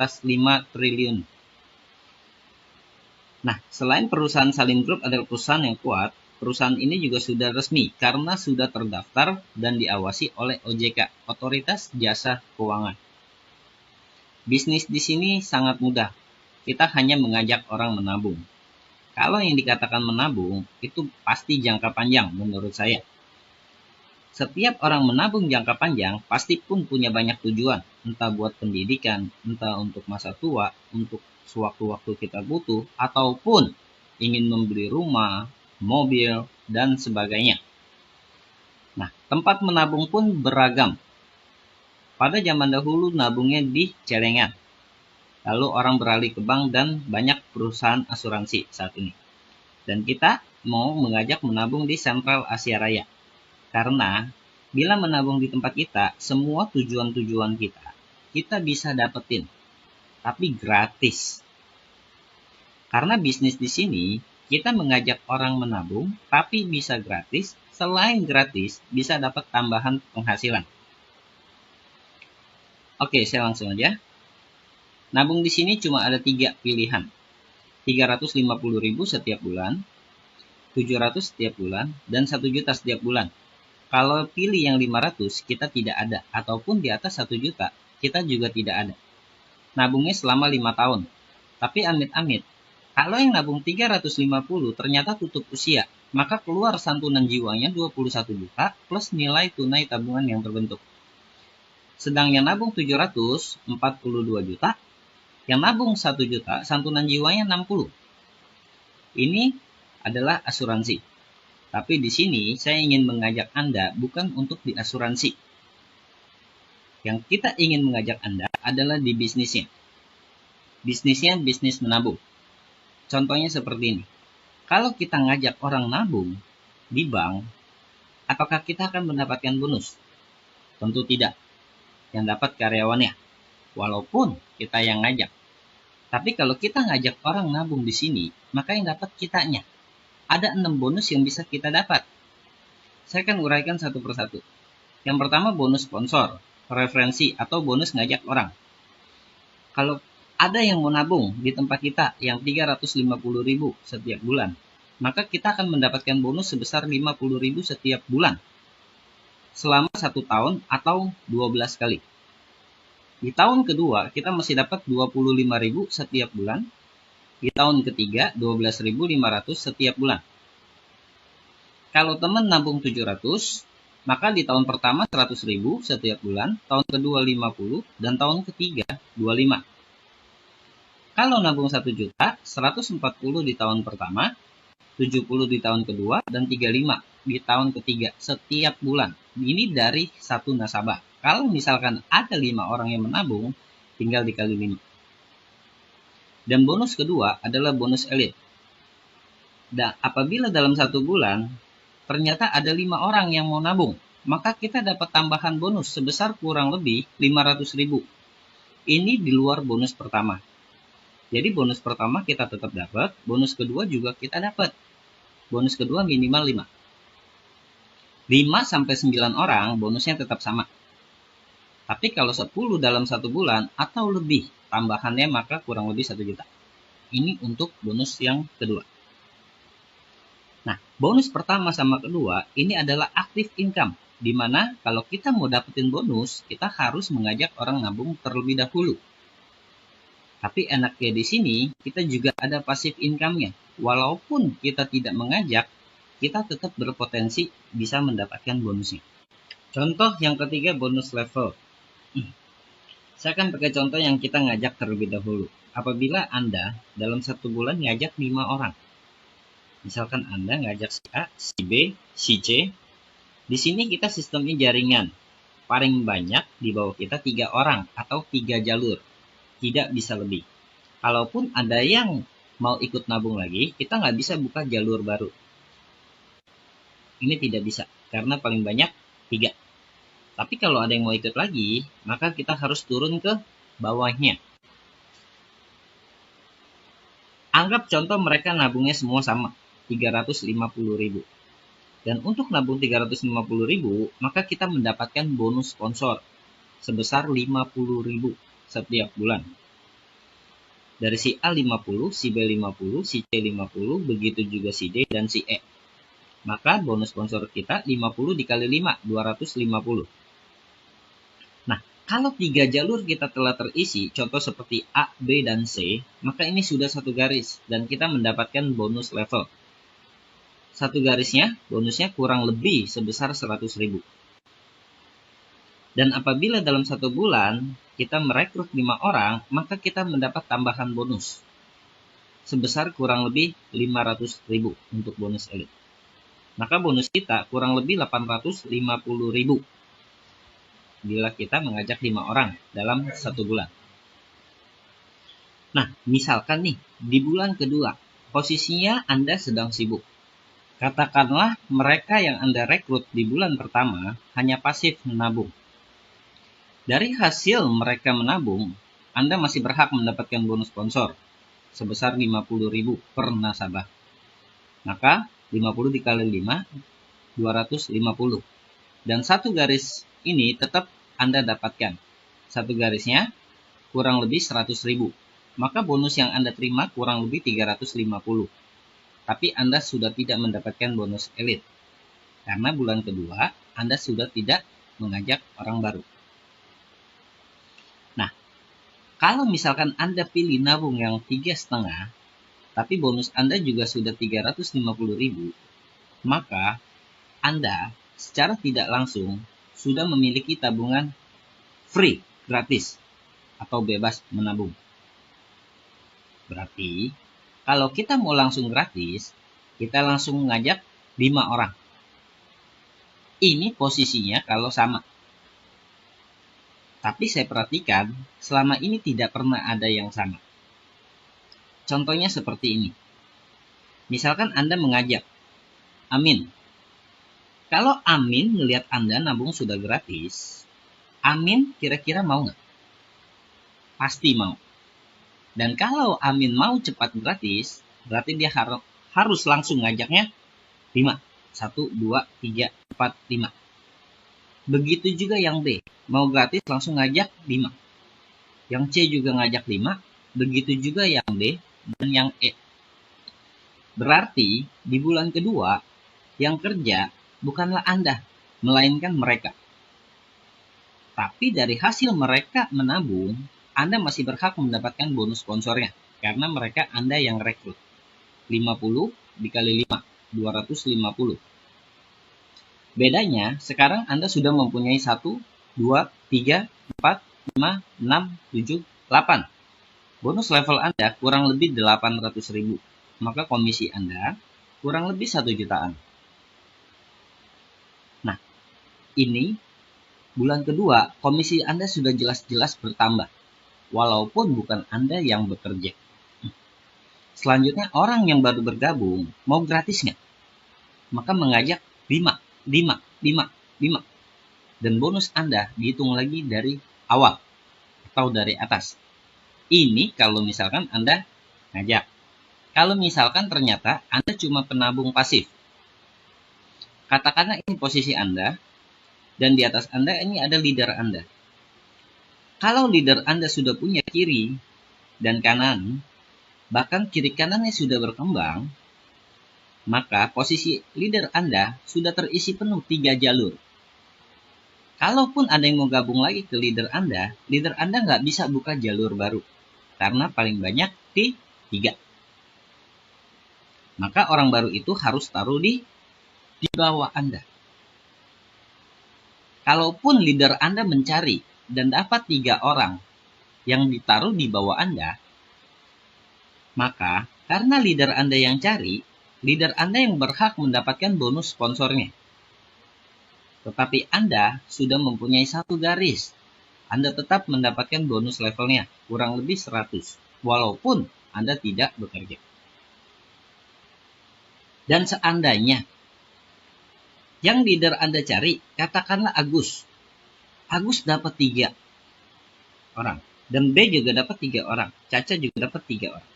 atas 5 triliun. Nah, selain perusahaan Salim Group adalah perusahaan yang kuat, perusahaan ini juga sudah resmi karena sudah terdaftar dan diawasi oleh OJK, Otoritas Jasa Keuangan. Bisnis di sini sangat mudah. Kita hanya mengajak orang menabung. Kalau yang dikatakan menabung, itu pasti jangka panjang menurut saya. Setiap orang menabung jangka panjang pasti pun punya banyak tujuan, entah buat pendidikan, entah untuk masa tua, untuk sewaktu-waktu kita butuh, ataupun ingin membeli rumah, mobil, dan sebagainya. Nah, tempat menabung pun beragam. Pada zaman dahulu nabungnya di celengan. Lalu orang beralih ke bank dan banyak perusahaan asuransi saat ini. Dan kita mau mengajak menabung di Sentral Asia Raya. Karena bila menabung di tempat kita, semua tujuan-tujuan kita bisa dapetin. Tapi gratis. Karena bisnis di sini, kita mengajak orang menabung, tapi bisa gratis. Selain gratis, bisa dapat tambahan penghasilan. Oke, saya langsung aja. Nabung di sini cuma ada 3 pilihan. 350.000 setiap bulan, 700 setiap bulan, dan 1 juta setiap bulan. Kalau pilih yang 500, kita tidak ada. Ataupun di atas 1 juta, kita juga tidak ada. Nabungnya selama 5 tahun. Tapi amit-amit, kalau yang nabung 350 ternyata tutup usia, maka keluar santunan jiwanya 21 juta plus nilai tunai tabungan yang terbentuk. Sedang yang nabung 700, 42 juta. Yang nabung 1 juta, santunan jiwanya 60. Ini adalah asuransi. Tapi di sini saya ingin mengajak Anda bukan untuk di asuransi. Yang kita ingin mengajak Anda adalah di bisnisnya. Bisnisnya bisnis menabung. Contohnya seperti ini. Kalau kita ngajak orang nabung di bank, apakah kita akan mendapatkan bonus? Tentu tidak. Yang dapat karyawannya. Walaupun kita yang ngajak. Tapi kalau kita ngajak orang nabung di sini, maka yang dapat kitanya. Ada 6 bonus yang bisa kita dapat. Saya akan uraikan satu persatu. Yang pertama bonus sponsor, referensi, atau bonus ngajak orang. Kalau ada yang mau nabung di tempat kita yang 350.000 setiap bulan, maka kita akan mendapatkan bonus sebesar 50.000 setiap bulan. Selama 1 tahun atau 12 kali. Di tahun kedua, kita masih dapat 25.000 setiap bulan. Di tahun ketiga, 12.500 setiap bulan. Kalau teman nabung 700, maka di tahun pertama 100.000 setiap bulan, tahun kedua 50, dan tahun ketiga 25. Kalau nabung 1 juta, 140 di tahun pertama, 70 di tahun kedua, dan 35 di tahun ketiga setiap bulan. Ini dari satu nasabah. Kalau misalkan ada 5 orang yang menabung, tinggal dikali 5. Dan bonus kedua adalah bonus elit. Dan apabila dalam 1 bulan, ternyata ada 5 orang yang mau nabung, maka kita dapat tambahan bonus sebesar kurang lebih 500.000. Ini di luar bonus pertama. Jadi bonus pertama kita tetap dapat, bonus kedua juga kita dapat. Bonus kedua minimal 5. 5-9 orang bonusnya tetap sama. Tapi kalau 10 dalam 1 bulan atau lebih tambahannya maka kurang lebih 1 juta. Ini untuk bonus yang kedua. Nah, bonus pertama sama kedua ini adalah active income. Di mana kalau kita mau dapetin bonus, kita harus mengajak orang nabung terlebih dahulu. Tapi enaknya di sini, kita juga ada passive income-nya. Walaupun kita tidak mengajak, kita tetap berpotensi bisa mendapatkan bonusnya. Contoh yang ketiga, bonus level. Saya akan pakai contoh yang kita ngajak terlebih dahulu. Apabila Anda dalam 1 bulan ngajak 5 orang. Misalkan Anda ngajak si A, si B, si C. Di sini kita sistemnya jaringan. Paling banyak di bawah kita 3 orang atau 3 jalur. Tidak bisa lebih. Kalaupun ada yang mau ikut nabung lagi, kita nggak bisa buka jalur baru. Ini tidak bisa, karena paling banyak 3. Tapi kalau ada yang mau ikut lagi, maka kita harus turun ke bawahnya. Anggap contoh mereka nabungnya semua sama, 350.000. Dan untuk nabung 350.000, maka kita mendapatkan bonus sponsor sebesar 50.000 setiap bulan. Dari si A 50, si B 50, si C 50, begitu juga si D dan si E. Maka bonus sponsor kita 50 dikali 5, 250. Nah, kalau 3 jalur kita telah terisi, contoh seperti A, B, dan C, maka ini sudah satu garis dan kita mendapatkan bonus level. Satu garisnya, bonusnya kurang lebih sebesar 100.000. Dan apabila dalam satu bulan kita merekrut 5 orang, maka kita mendapat tambahan bonus sebesar kurang lebih 500.000 untuk bonus elit. Maka bonus kita kurang lebih 850.000 bila kita mengajak 5 orang dalam satu bulan. Nah, misalkan nih, di bulan kedua, posisinya Anda sedang sibuk. Katakanlah mereka yang Anda rekrut di bulan pertama hanya pasif menabung. Dari hasil mereka menabung, Anda masih berhak mendapatkan bonus sponsor sebesar 50.000 per nasabah. Maka 50 dikali 5, 250. Dan satu garis ini tetap Anda dapatkan. Satu garisnya kurang lebih 100.000. Maka bonus yang Anda terima kurang lebih 350. Tapi Anda sudah tidak mendapatkan bonus elit. Karena bulan kedua, Anda sudah tidak mengajak orang baru. Nah, kalau misalkan Anda pilih nabung yang 3,5, tapi bonus Anda juga sudah 350.000, maka Anda secara tidak langsung sudah memiliki tabungan free, gratis, atau bebas menabung. Berarti, kalau kita mau langsung gratis, kita langsung mengajak 5 orang. Ini posisinya kalau sama. Tapi saya perhatikan, selama ini tidak pernah ada yang sama. Contohnya seperti ini. Misalkan Anda mengajak Amin. Kalau Amin melihat Anda nabung sudah gratis, Amin kira-kira mau nggak? Pasti mau. Dan kalau Amin mau cepat gratis, berarti dia harus langsung ngajaknya 5. 1, 2, 3, 4, 5. Begitu juga yang B. Mau gratis langsung ngajak 5. Yang C juga ngajak 5. Begitu juga yang D dan yang E. Berarti di bulan kedua, yang kerja bukanlah Anda, melainkan mereka. Tapi dari hasil mereka menabung, Anda masih berhak mendapatkan bonus sponsornya. Karena mereka Anda yang rekrut. 50 dikali 5, 250. Bedanya, sekarang Anda sudah mempunyai 1, 2, 3, 4, 5, 6, 7, 8. Bonus level Anda kurang lebih 800.000. Maka komisi Anda kurang lebih 1 jutaan. Nah, ini bulan kedua, komisi Anda sudah jelas-jelas bertambah. Walaupun bukan Anda yang bekerja. Selanjutnya, orang yang baru bergabung, mau gratis nggak? Maka mengajak 5. 5. Dan bonus Anda dihitung lagi dari awal atau dari atas. Ini kalau misalkan Anda ngajak. Kalau misalkan ternyata Anda cuma penabung pasif. Katakanlah ini posisi Anda dan di atas Anda ini ada leader Anda. Kalau leader Anda sudah punya kiri dan kanan, bahkan kiri kanannya sudah berkembang, maka posisi leader Anda sudah terisi penuh 3 jalur. Kalaupun ada yang mau gabung lagi ke leader Anda nggak bisa buka jalur baru. Karena paling banyak 3. Maka orang baru itu harus taruh di bawah Anda. Kalaupun leader Anda mencari dan dapat 3 orang yang ditaruh di bawah Anda, maka karena leader Anda yang cari, leader Anda yang berhak mendapatkan bonus sponsornya. Tetapi Anda sudah mempunyai 1 garis. Anda tetap mendapatkan bonus levelnya, kurang lebih 100. Walaupun Anda tidak bekerja. Dan seandainya yang leader Anda cari, katakanlah Agus. Agus dapat 3 orang. Dan B juga dapat 3 orang. Caca juga dapat 3 orang.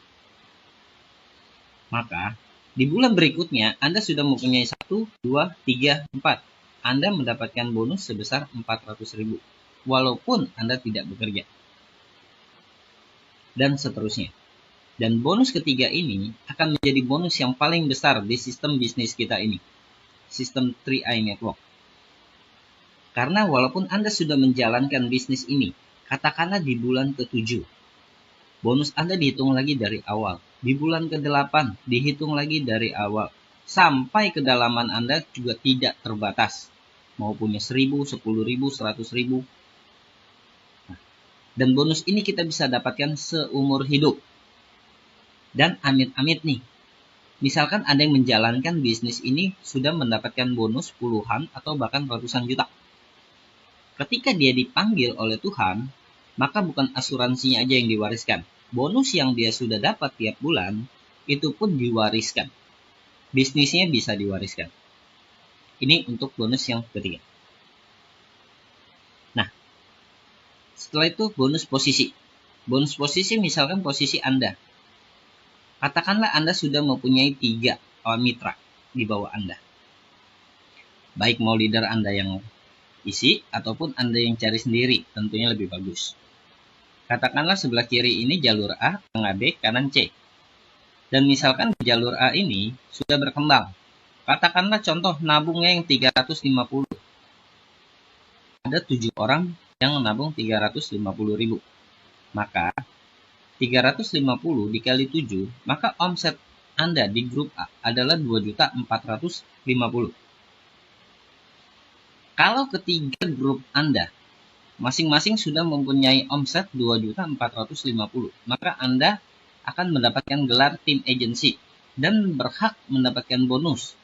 Maka di bulan berikutnya, Anda sudah mempunyai 1, 2, 3, 4. Anda mendapatkan bonus sebesar 400.000. Walaupun Anda tidak bekerja. Dan seterusnya. Dan bonus ketiga ini akan menjadi bonus yang paling besar di sistem bisnis kita ini. Sistem 3i Network. Karena walaupun Anda sudah menjalankan bisnis ini, katakanlah di bulan ke-7, bonus Anda dihitung lagi dari awal. Di bulan ke-8, dihitung lagi dari awal. Sampai kedalaman Anda juga tidak terbatas. Mau punya 1.000, 10.000, 100.000. Dan bonus ini kita bisa dapatkan seumur hidup. Dan amit-amit nih, misalkan Anda yang menjalankan bisnis ini sudah mendapatkan bonus puluhan atau bahkan ratusan juta. Ketika dia dipanggil oleh Tuhan, maka bukan asuransinya aja yang diwariskan. Bonus yang dia sudah dapat tiap bulan, itu pun diwariskan. Bisnisnya bisa diwariskan. Ini untuk bonus yang ketiga. Nah, setelah itu bonus posisi. Bonus posisi misalkan posisi Anda. Katakanlah Anda sudah mempunyai 3 mitra di bawah Anda. Baik mau leader Anda yang isi ataupun Anda yang cari sendiri, tentunya lebih bagus. Katakanlah sebelah kiri ini jalur A, tengah B, kanan C. Dan misalkan jalur A ini sudah berkembang. Katakanlah contoh nabungnya yang 350. Ada 7 orang yang menabung 350.000. Maka 350 dikali 7, maka omset Anda di grup A adalah 2.450.000. Kalau ketiga grup Anda masing-masing sudah mempunyai omset 2.450.000, maka Anda akan mendapatkan gelar tim agency dan berhak mendapatkan bonus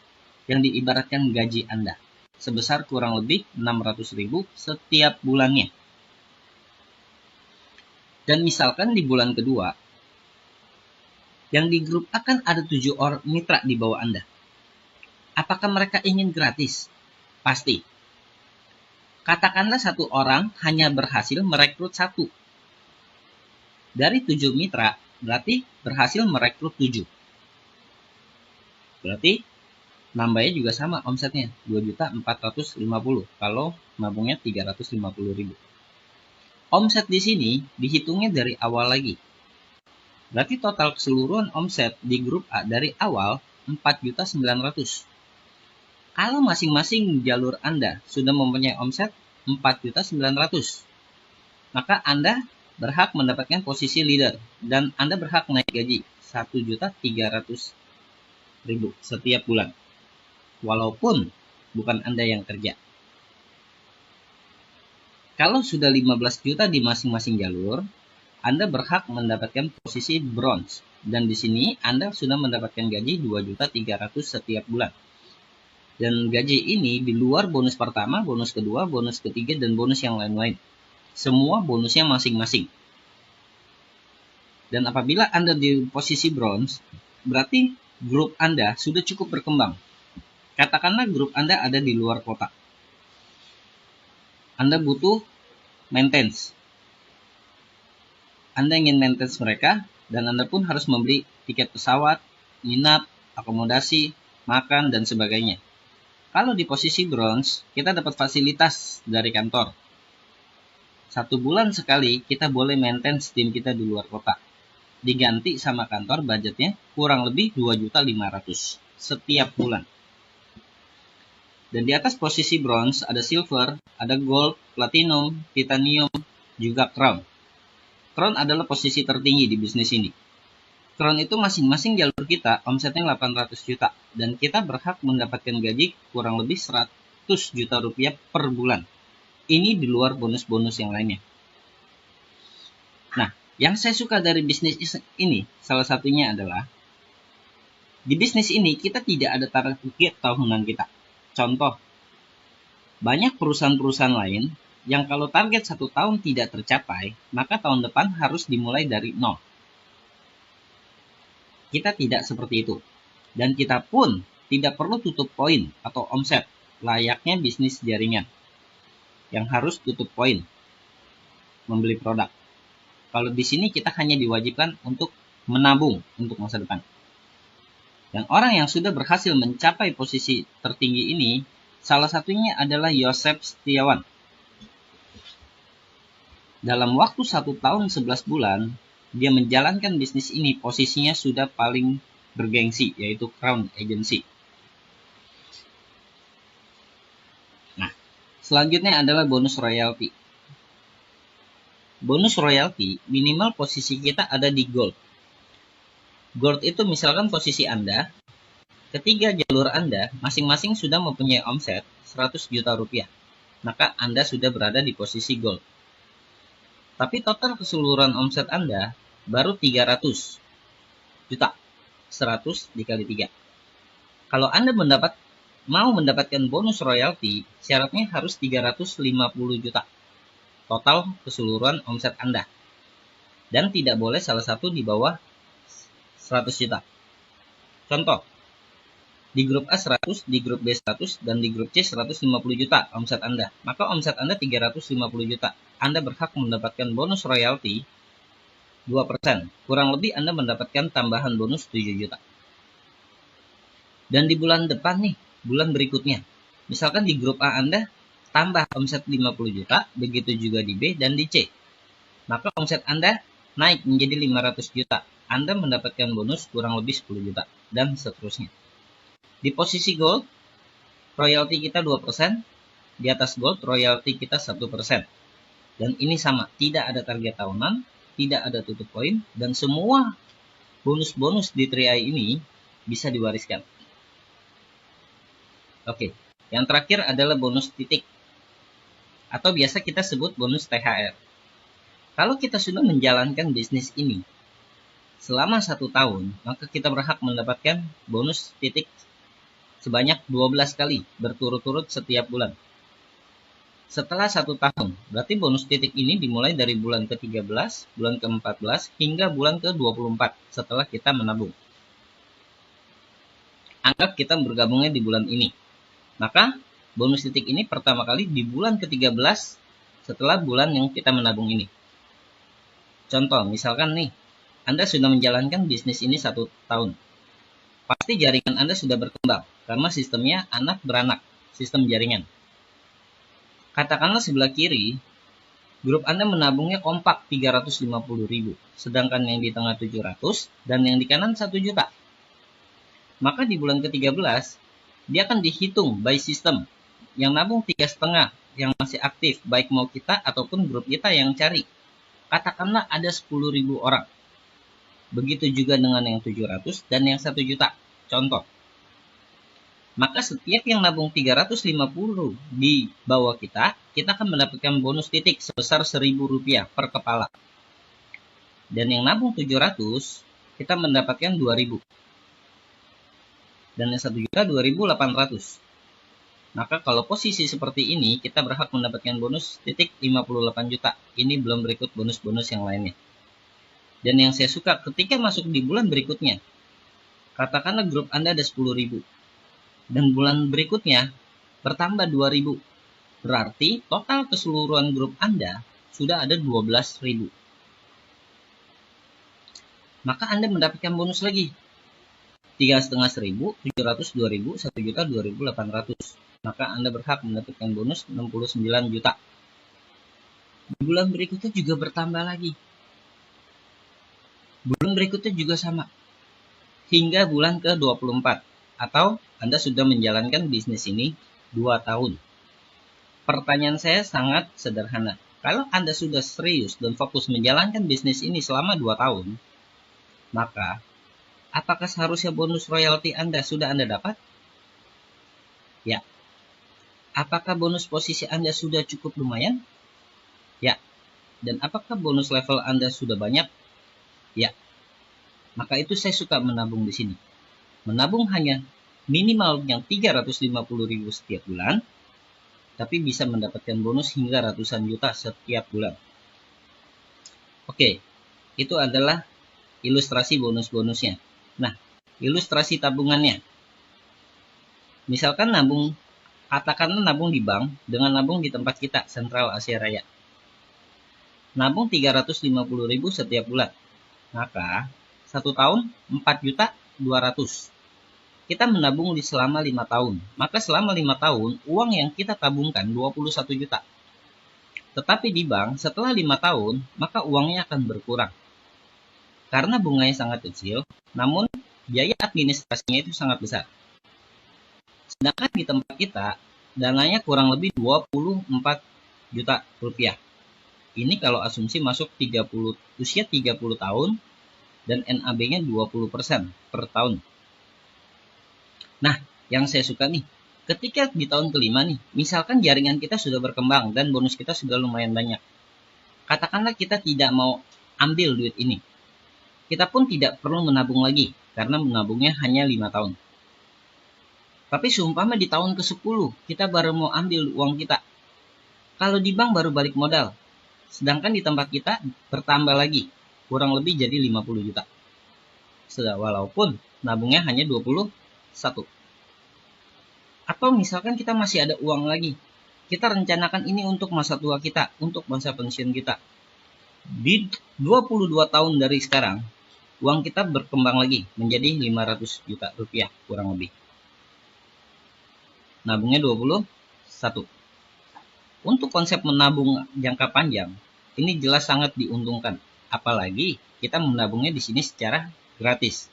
yang diibaratkan gaji Anda sebesar kurang lebih 600.000 setiap bulannya. Dan misalkan di bulan kedua, yang di grup akan ada 7 orang mitra di bawah Anda. Apakah mereka ingin gratis? Pasti. Katakanlah 1 orang hanya berhasil merekrut 1. Dari 7 mitra, berarti berhasil merekrut 7. Berarti nambahnya juga sama omsetnya, 2.450.000 kalau nabungnya 350.000. Omset di sini dihitungnya dari awal lagi. Berarti total keseluruhan omset di grup A dari awal 4.900.000. Kalau masing-masing jalur Anda sudah mempunyai omset 4.900.000, maka Anda berhak mendapatkan posisi leader dan Anda berhak naik gaji 1.300.000 setiap bulan. Walaupun bukan Anda yang kerja. Kalau sudah 15 juta di masing-masing jalur, Anda berhak mendapatkan posisi bronze. Dan di sini Anda sudah mendapatkan gaji 2.300.000 setiap bulan. Dan gaji ini di luar bonus pertama, bonus kedua, bonus ketiga, dan bonus yang lain-lain. Semua bonusnya masing-masing. Dan apabila Anda di posisi bronze, berarti grup Anda sudah cukup berkembang. Katakanlah grup Anda ada di luar kota. Anda butuh maintenance. Anda ingin maintenance mereka, dan Anda pun harus membeli tiket pesawat, nginap, akomodasi, makan, dan sebagainya. Kalau di posisi bronze, kita dapat fasilitas dari kantor. 1 bulan sekali kita boleh maintenance tim kita di luar kota. Diganti sama kantor budgetnya kurang lebih 2.500.000 setiap bulan. Dan di atas posisi bronze ada silver, ada gold, platinum, titanium, juga crown. Crown adalah posisi tertinggi di bisnis ini. Crown itu masing-masing jalur kita omsetnya 800 juta. Dan kita berhak mendapatkan gaji kurang lebih 100 juta rupiah per bulan. Ini di luar bonus-bonus yang lainnya. Nah, yang saya suka dari bisnis ini, salah satunya adalah, di bisnis ini kita tidak ada target tahunan kita. Contoh, banyak perusahaan-perusahaan lain yang kalau target 1 tahun tidak tercapai, maka tahun depan harus dimulai dari 0. Kita tidak seperti itu. Dan kita pun tidak perlu tutup poin atau omset, layaknya bisnis jaringan yang harus tutup poin membeli produk. Kalau di sini kita hanya diwajibkan untuk menabung untuk masa depan. Dan orang yang sudah berhasil mencapai posisi tertinggi ini, salah satunya adalah Yosef Setiawan. Dalam waktu 1 tahun 11 bulan, dia menjalankan bisnis ini, posisinya sudah paling bergengsi, yaitu Crown Agency. Nah, selanjutnya adalah bonus royalty. Bonus royalty minimal posisi kita ada di gold. Gold itu misalkan posisi Anda, ketiga jalur Anda masing-masing sudah mempunyai omset 100 juta rupiah. Maka Anda sudah berada di posisi gold. Tapi total keseluruhan omset Anda baru 300 juta. 100 dikali 3. Kalau Anda mau mendapatkan bonus royalty, syaratnya harus 350 juta. Total keseluruhan omset Anda. Dan tidak boleh salah satu di bawah 100 juta. Contoh, di grup A 100, di grup B 100, dan di grup C 150 juta omset Anda. Maka omset Anda 350 juta. Anda berhak mendapatkan bonus royalty 2%. Kurang lebih Anda mendapatkan tambahan bonus 7 juta. Dan di bulan depan nih, bulan berikutnya, misalkan di grup A Anda tambah omset 50 juta, begitu juga di B dan di C. Maka omset Anda naik menjadi 500 juta. Anda mendapatkan bonus kurang lebih 10 juta, dan seterusnya. Di posisi gold, royalti kita 2%, di atas gold, royalti kita 1%. Dan ini sama, tidak ada target tahunan, tidak ada tutup poin, dan semua bonus-bonus di 3i ini bisa diwariskan. Oke, yang terakhir adalah bonus titik, atau biasa kita sebut bonus THR. Kalau kita sudah menjalankan bisnis ini selama 1 tahun, maka kita berhak mendapatkan bonus titik sebanyak 12 kali berturut-turut setiap bulan. Setelah 1 tahun, berarti bonus titik ini dimulai dari bulan ke-13, bulan ke-14, hingga bulan ke-24 setelah kita menabung. Anggap kita bergabungnya di bulan ini. Maka bonus titik ini pertama kali di bulan ke-13 setelah bulan yang kita menabung ini. Contoh, misalkan nih, Anda sudah menjalankan bisnis ini 1 tahun. Pasti jaringan Anda sudah berkembang, karena sistemnya anak beranak, sistem jaringan. Katakanlah sebelah kiri, grup Anda menabungnya kompak 350.000, sedangkan yang di tengah 700, dan yang di kanan 1 juta. Maka di bulan ke-13, dia akan dihitung by system. Yang nabung 3,5, yang masih aktif, baik mau kita ataupun grup kita yang cari. Katakanlah ada 10.000 orang. Begitu juga dengan yang 700 dan yang 1 juta. Contoh. Maka setiap yang nabung 350 di bawah kita akan mendapatkan bonus titik sebesar Rp1.000 per kepala. Dan yang nabung 700, kita mendapatkan 2.000. Dan yang 1 juta 2.800. Maka kalau posisi seperti ini, kita berhak mendapatkan bonus titik 58 juta. Ini belum berikut bonus-bonus yang lainnya. Dan yang saya suka ketika masuk di bulan berikutnya, katakanlah grup Anda ada 10.000. Dan bulan berikutnya bertambah 2.000. Berarti total keseluruhan grup Anda sudah ada 12.000. Maka Anda mendapatkan bonus lagi. 3.500, 700, 2.000, 1 juta 2.800. Maka Anda berhak mendapatkan bonus 69 juta. Di bulan berikutnya juga bertambah lagi. Bulan berikutnya juga sama. Hingga bulan ke-24. Atau Anda sudah menjalankan bisnis ini 2 tahun. Pertanyaan saya sangat sederhana. Kalau Anda sudah serius dan fokus menjalankan bisnis ini selama 2 tahun, maka apakah seharusnya bonus royalti Anda sudah Anda dapat? Ya. Apakah bonus posisi Anda sudah cukup lumayan? Ya. Dan apakah bonus level Anda sudah banyak? Ya. Maka itu saya suka menabung di sini. Menabung hanya minimal yang 350.000 setiap bulan, tapi bisa mendapatkan bonus hingga ratusan juta setiap bulan. Oke, itu adalah ilustrasi bonus-bonusnya. Nah, ilustrasi tabungannya. Misalkan katakanlah nabung di bank dengan nabung di tempat kita, Sentral Asia Raya. Nabung 350.000 setiap bulan. Maka 1 tahun 4.200.000. Kita menabung di selama 5 tahun. Maka selama 5 tahun uang yang kita tabungkan 21 juta. Tetapi di bank setelah 5 tahun maka uangnya akan berkurang. Karena bunganya sangat kecil, namun biaya administrasinya itu sangat besar. Sedangkan di tempat kita, dananya kurang lebih 24 juta rupiah. Ini kalau asumsi masuk usia 30 tahun dan NAB-nya 20% per tahun. Nah, yang saya suka nih, ketika di tahun kelima nih, misalkan jaringan kita sudah berkembang dan bonus kita sudah lumayan banyak. Katakanlah kita tidak mau ambil duit ini. Kita pun tidak perlu menabung lagi, karena menabungnya hanya 5 tahun. Tapi seumpama di tahun ke-10, kita baru mau ambil uang kita. Kalau di bank baru balik modal. Sedangkan di tempat kita bertambah lagi, kurang lebih jadi 50 juta. Walaupun nabungnya hanya 21. Atau misalkan kita masih ada uang lagi. Kita rencanakan ini untuk masa tua kita, untuk masa pensiun kita. Di 22 tahun dari sekarang, uang kita berkembang lagi menjadi 500 juta rupiah kurang lebih. Nabungnya 21. Untuk konsep menabung jangka panjang, ini jelas sangat diuntungkan. Apalagi kita menabungnya di sini secara gratis.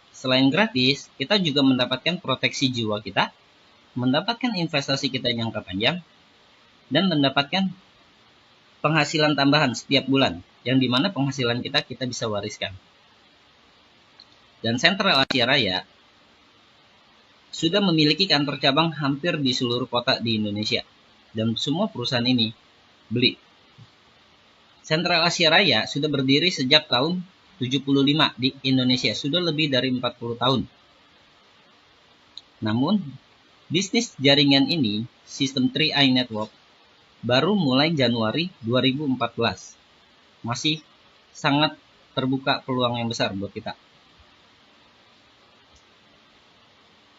Selain gratis, kita juga mendapatkan proteksi jiwa kita, mendapatkan investasi kita jangka panjang, dan mendapatkan penghasilan tambahan setiap bulan, yang dimana penghasilan kita bisa wariskan. Dan Sentral Asia Raya sudah memiliki kantor cabang hampir di seluruh kota di Indonesia. Dan semua perusahaan ini beli. Sentral Asia Raya sudah berdiri sejak tahun 75 di Indonesia, sudah lebih dari 40 tahun. Namun, bisnis jaringan ini, sistem 3i Network, baru mulai Januari 2014. Masih sangat terbuka peluang yang besar buat kita.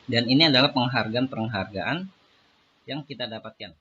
Dan ini adalah penghargaan yang kita dapatkan.